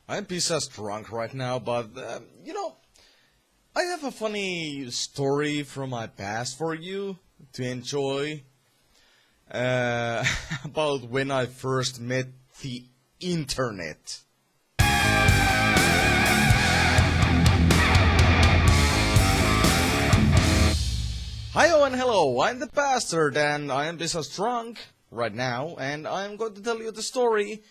I'm pissed drunk right now, but, I have a funny story from my past for you to enjoy. About when I first met the internet. Hi and hello, I'm the bastard and I am pissed drunk right now, and I'm going to tell you the story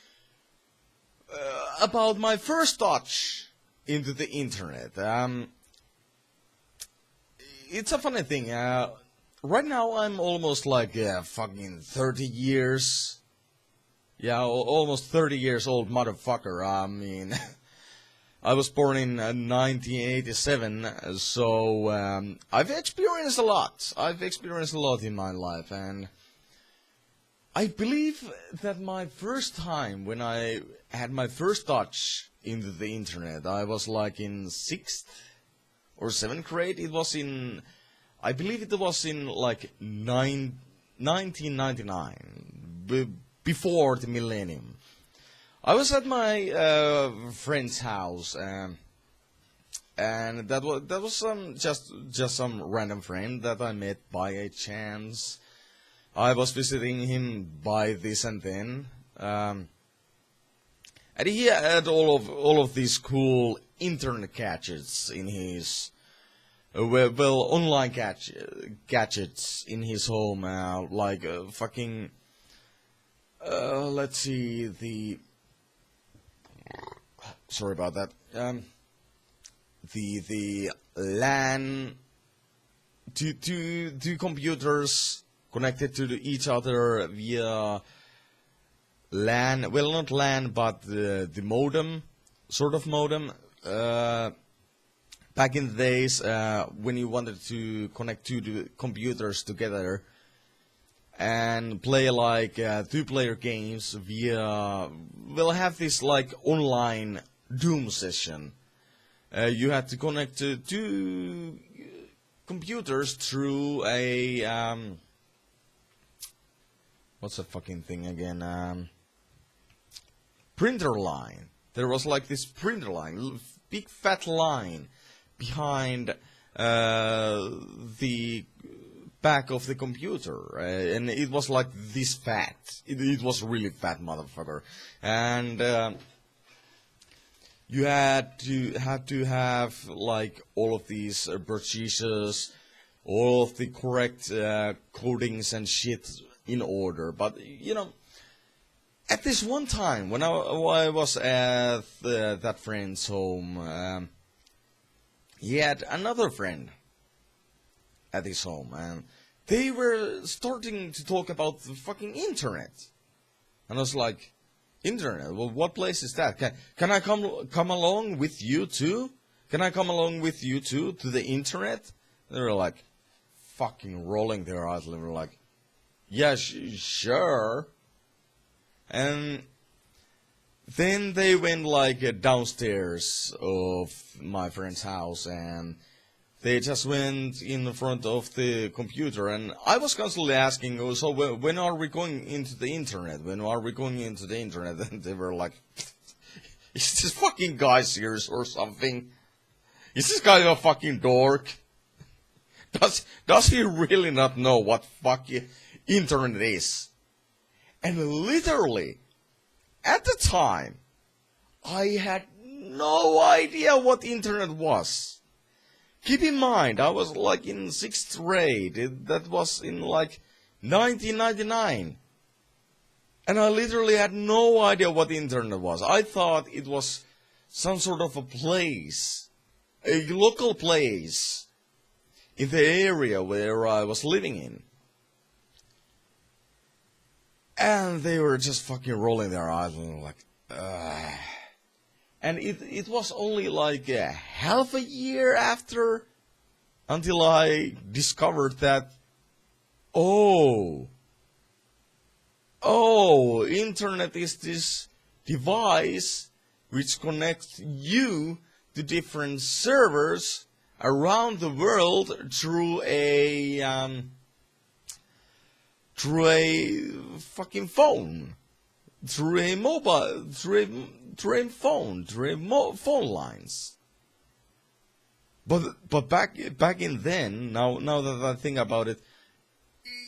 about my first touch into the internet. It's a funny thing. Right now I'm almost like fucking 30 years. Yeah, almost 30 years old motherfucker. I mean, I was born in 1987, so I've experienced a lot. I've experienced a lot in my life, and I believe that my first time when I had my first touch into the internet, I was like in 6th or 7th grade. It was in, I believe it was in like 1999, before the millennium. I was at my friend's house, and that was just some random friend that I met by a chance. I was visiting him by this and then, and he had all of these cool internet gadgets in his online gadgets in his home, like fucking let's see, sorry about that, the LAN, two computers connected to each other via LAN, well, not LAN, but the modem, sort of modem. Back in the days, when you wanted to connect two computers together and play like two-player games via, we'll have this like online Doom session. You had to connect to two computers through a what's the fucking thing again? Printer line. There was like this printer line, big fat line behind the back of the computer, and it was like this fat. It was really fat, motherfucker, and you had to have like all of these procedures, all of the correct codings and shit in order. But at this one time when I was at that friend's home, he had another friend at his home, and they were starting to talk about the fucking internet. And I was like, internet? Well, what place is that? Can I come along with you too? Can I come along with you too to the internet? And they were like, fucking rolling their eyes, and they were like, yeah, sure. And then they went like downstairs of my friend's house, and they just went in front of the computer, and I was constantly asking, oh, so when are we going into the internet? When are we going into the internet? And they were like, is this fucking guy serious or something? Is this guy a fucking dork? Does he really not know what fucking internet is? And literally, at the time, I had no idea what internet was. Keep in mind, I was like in 6th grade. That was in like 1999. And I literally had no idea what the internet was. I thought it was some sort of a place, a local place in the area where I was living in. And they were just fucking rolling their eyes and like, ugh. And it was only like half a year after until I discovered that, internet is this device which connects you to different servers around the world through a fucking phone. Through a through a phone, phone lines. But back in then, now that I think about it,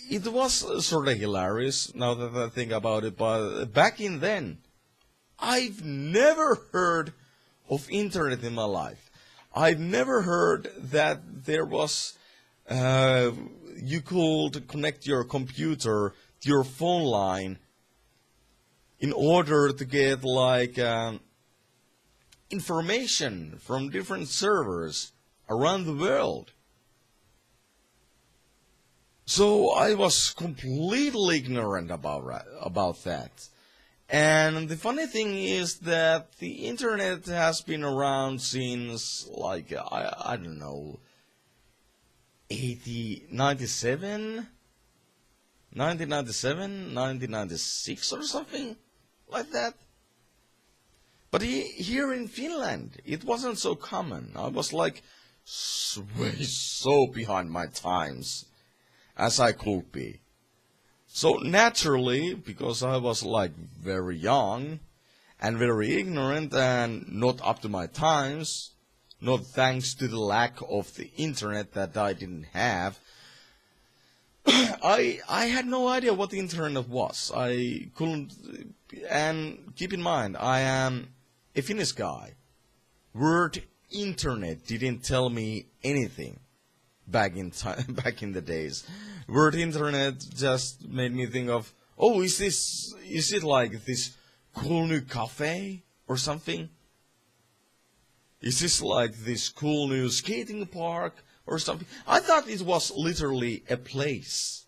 it was sort of hilarious. Now that I think about it, but back in then, I've never heard of internet in my life. I've never heard that there was you could connect your computer to your phone line in order to get like information from different servers around the world. So I was completely ignorant about that. And the funny thing is that the internet has been around since like I don't know 1997, 1996 or something like that. But here in Finland, it wasn't so common. I was like way so behind my times as I could be. So naturally, because I was like very young and very ignorant and not up to my times, not thanks to the lack of the internet that I didn't have, I had no idea what the internet was. I couldn't, and keep in mind, I am a Finnish guy. Word internet didn't tell me anything back in the days. Word internet just made me think of, oh, is it like this cool new cafe or something? Is this like this cool new skating park or something? I thought it was literally a place.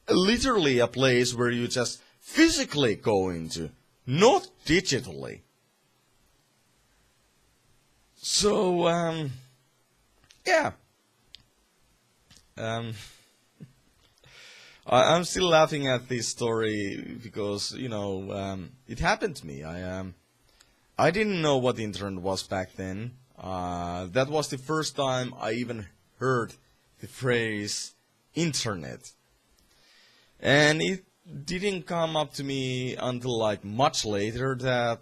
Literally a place where you just physically go into, not digitally. So, yeah. I'm still laughing at this story because, you know, it happened to me. I didn't know what the internet was back then. That was the first time I even heard the phrase internet. And it didn't come up to me until like much later that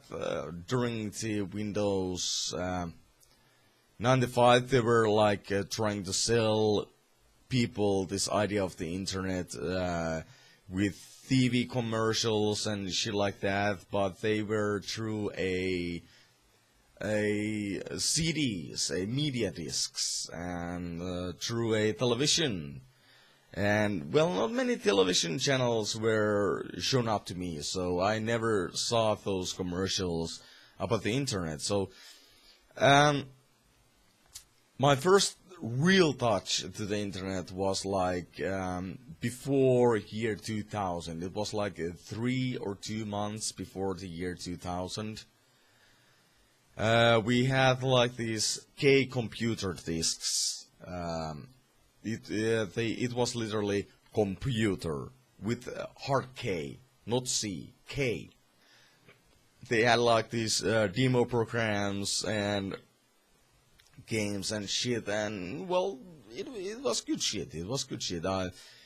during the Windows 95 they were like trying to sell people this idea of the internet with TV commercials and shit like that, but they were through a CDs, a media discs, and through a television. And, well, not many television channels were shown up to me, so I never saw those commercials about the internet. So, my first real touch to the internet was like before year 2000. It was like 3 or 2 months before the year 2000. We had like these K computer discs. It was literally computer with hard K, not C, K. They had like these demo programs and games and shit, and well, it was good shit. It was good shit.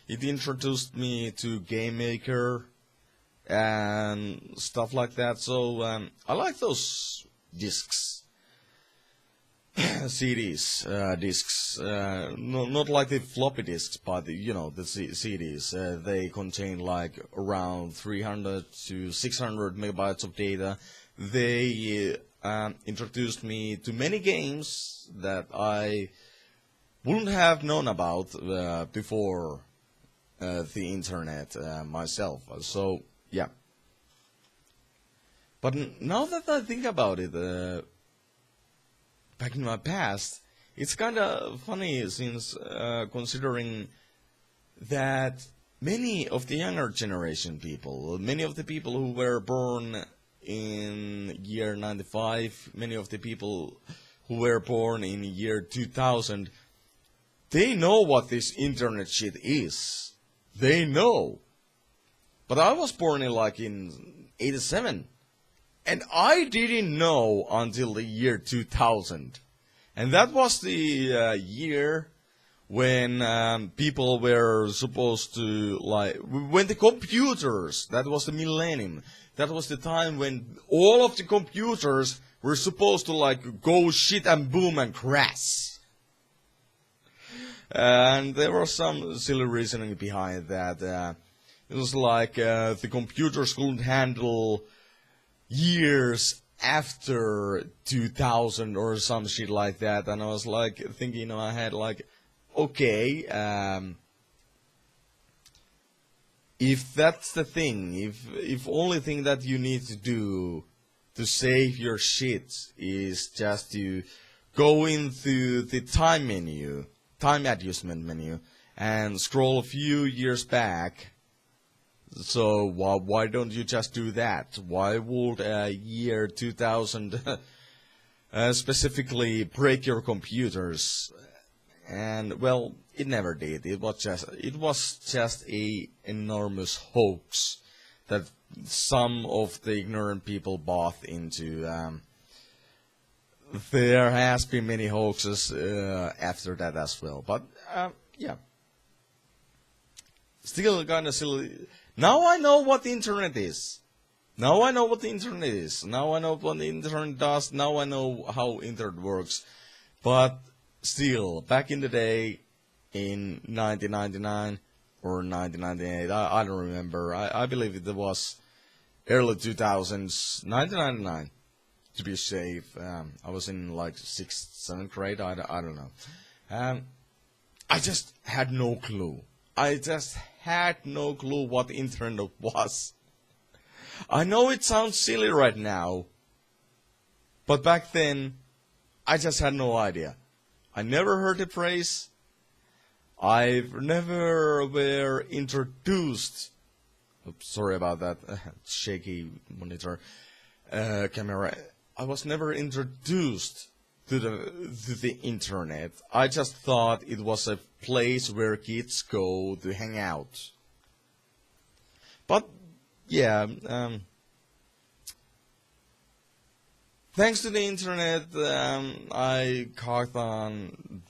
It introduced me to Game Maker and stuff like that. So I like those discs, CDs, discs. Not like the floppy disks, but you know the CDs. They contain like around 300 to 600 megabytes of data. They introduced me to many games that I wouldn't have known about before the internet myself. So, yeah. But now that I think about it, back in my past, it's kind of funny since considering that many of the younger generation people, many of the people who were born in year 95, many of the people who were born in year 2000, they know what this internet shit is. They know. But I was born in 87, and I didn't know until the year 2000. And that was the year when people were supposed to, like, when the computers, that was the millennium, that was the time when all of the computers were supposed to, like, go shit and boom and crash. And there was some silly reasoning behind that. It was like the computers couldn't handle years after 2000 or some shit like that. And I was like thinking in my head, like, okay, if that's the thing, if only thing that you need to do to save your shit is just to go into the time adjustment menu, and scroll a few years back. So why don't you just do that? Why would year 2000 specifically break your computers? And well, it never did. It was just a enormous hoax that some of the ignorant people bought into. There has been many hoaxes after that as well, but yeah, still kind of silly. Now I know what the internet is. Now I know what the internet is. Now I know what the internet does. Now I know how internet works. But still, back in the day, in 1999 or 1998, I don't remember. I believe it was early 2000s, 1999. To be safe, I was in like 6th, 7th grade. I don't know. I just had no clue. I just had no clue what the internet was. I know it sounds silly right now, but back then, I just had no idea. I never heard the phrase. I've never were introduced. Oops, sorry about that. Shaky monitor camera. I was never introduced to the internet. I just thought it was a place where kids go to hang out. But yeah, thanks to the internet, I caught on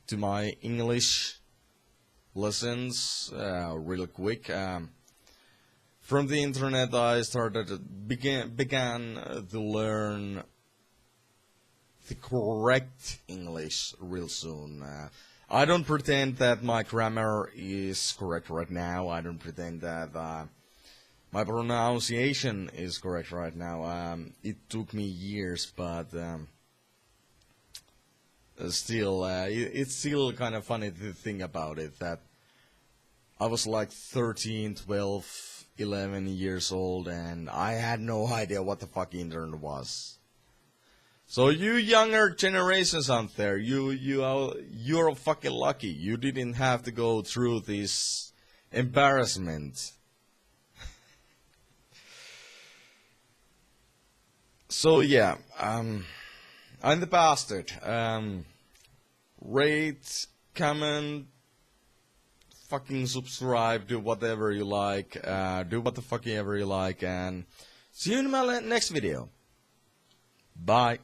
to my English lessons real quick. From the internet, I began to learn the correct English real soon. I don't pretend that my grammar is correct right now. I don't pretend that my pronunciation is correct right now. It took me years, but still, it's still kind of funny to think about it, that I was like 13, 12, 11 years old, and I had no idea what the fuck internet was. So you younger generations out there, you're fucking lucky. You didn't have to go through this embarrassment. So yeah, I'm the bastard. Rate, comment, fucking subscribe, do whatever you like, do what the fuck ever you like, and see you in my next video. Bye.